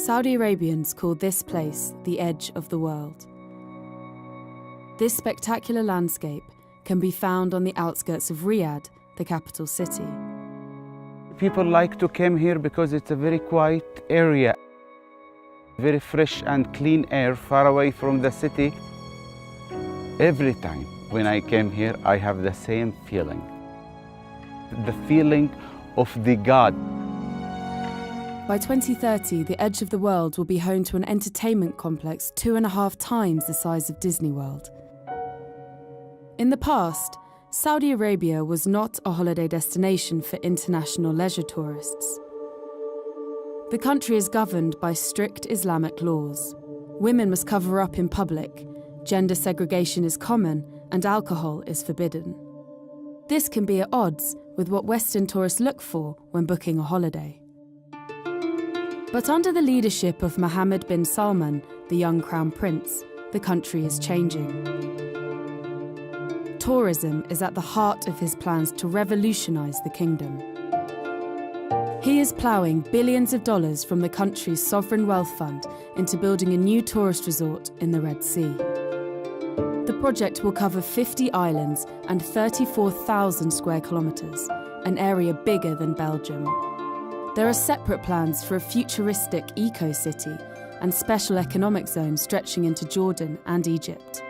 Saudi Arabians call this place the edge of the world. This spectacular landscape can be found on the outskirts of Riyadh, the capital city. People like to come here because it's a very quiet area. Very fresh and clean air, far away from the city. Every time when I came here, I have the same feeling. The feeling of the God. By 2030, the edge of the world will be home to an entertainment complex 2.5 times the size of Disney World. In the past, Saudi Arabia was not a holiday destination for international leisure tourists. The country is governed by strict Islamic laws. Women must cover up in public, gender segregation is common, and alcohol is forbidden. This can be at odds with what Western tourists look for when booking a holiday. But under the leadership of Mohammed bin Salman, the young crown prince, the country is changing. Tourism is at the heart of his plans to revolutionise the kingdom. He is ploughing billions of dollars from the country's sovereign wealth fund into building a new tourist resort in the Red Sea. The project will cover 50 islands and 34,000 square kilometres, an area bigger than Belgium. There are separate plans for a futuristic eco-city and special economic zones stretching into Jordan and Egypt.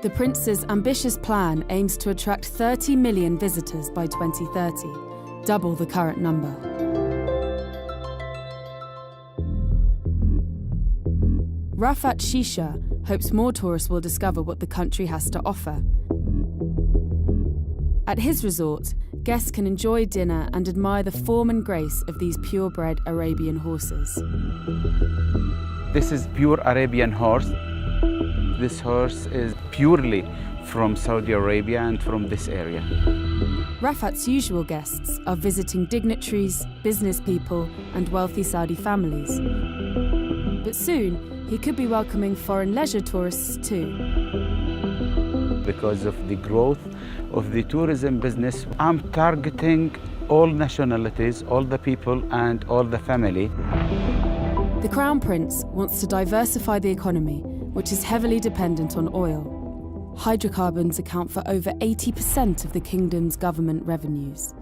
The prince's ambitious plan aims to attract 30 million visitors by 2030, double the current number. Rafat Shisha hopes more tourists will discover what the country has to offer. At his resort, guests can enjoy dinner and admire the form and grace of these purebred Arabian horses. This is pure Arabian horse. This horse is purely from Saudi Arabia and from this area. Rafat's usual guests are visiting dignitaries, business people, and wealthy Saudi families. But soon, he could be welcoming foreign leisure tourists too. Because of the growth of the tourism business, I'm targeting all nationalities, all the people and all the family. The Crown Prince wants to diversify the economy, which is heavily dependent on oil. Hydrocarbons account for over 80% of the kingdom's government revenues.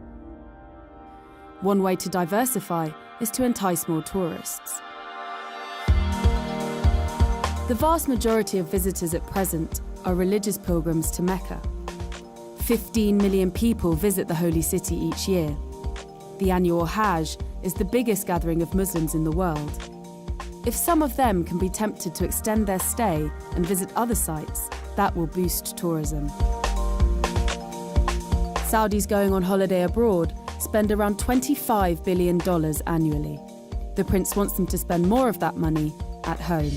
One way to diversify is to entice more tourists. The vast majority of visitors at present are religious pilgrims to Mecca. 15 million people visit the holy city each year. The annual Hajj is the biggest gathering of Muslims in the world. If some of them can be tempted to extend their stay and visit other sites, that will boost tourism. Saudis going on holiday abroad spend around $25 billion annually. The prince wants them to spend more of that money at home.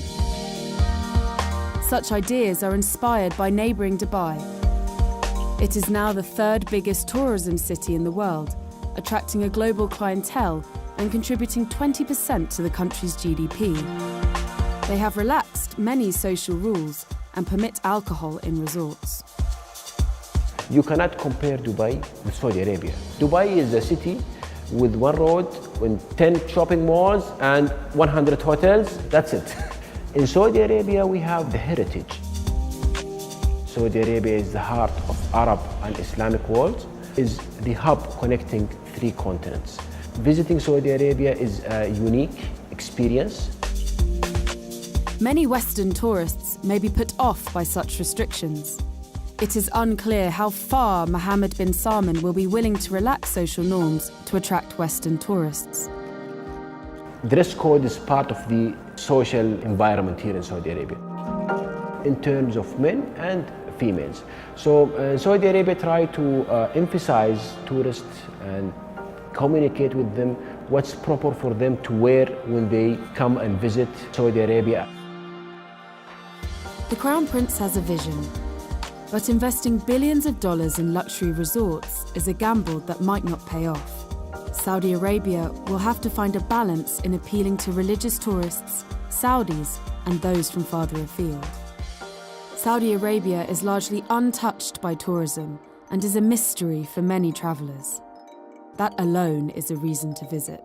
Such ideas are inspired by neighbouring Dubai. It is now the third biggest tourism city in the world, attracting a global clientele and contributing 20% to the country's GDP. They have relaxed many social rules and permit alcohol in resorts. You cannot compare Dubai with Saudi Arabia. Dubai is a city with one road, with 10 shopping malls and 100 hotels, that's it. In Saudi Arabia, we have the heritage. Saudi Arabia is the heart of Arab and Islamic world, is the hub connecting 3 continents. Visiting Saudi Arabia is a unique experience. Many Western tourists may be put off by such restrictions. It is unclear how far Mohammed bin Salman will be willing to relax social norms to attract Western tourists. Dress code is part of the social environment here in Saudi Arabia, in terms of men and females. So Saudi Arabia try to emphasize tourists and communicate with them what's proper for them to wear when they come and visit Saudi Arabia. The Crown Prince has a vision, but investing billions of dollars in luxury resorts is a gamble that might not pay off. Saudi Arabia will have to find a balance in appealing to religious tourists, Saudis, and those from farther afield. Saudi Arabia is largely untouched by tourism and is a mystery for many travellers. That alone is a reason to visit.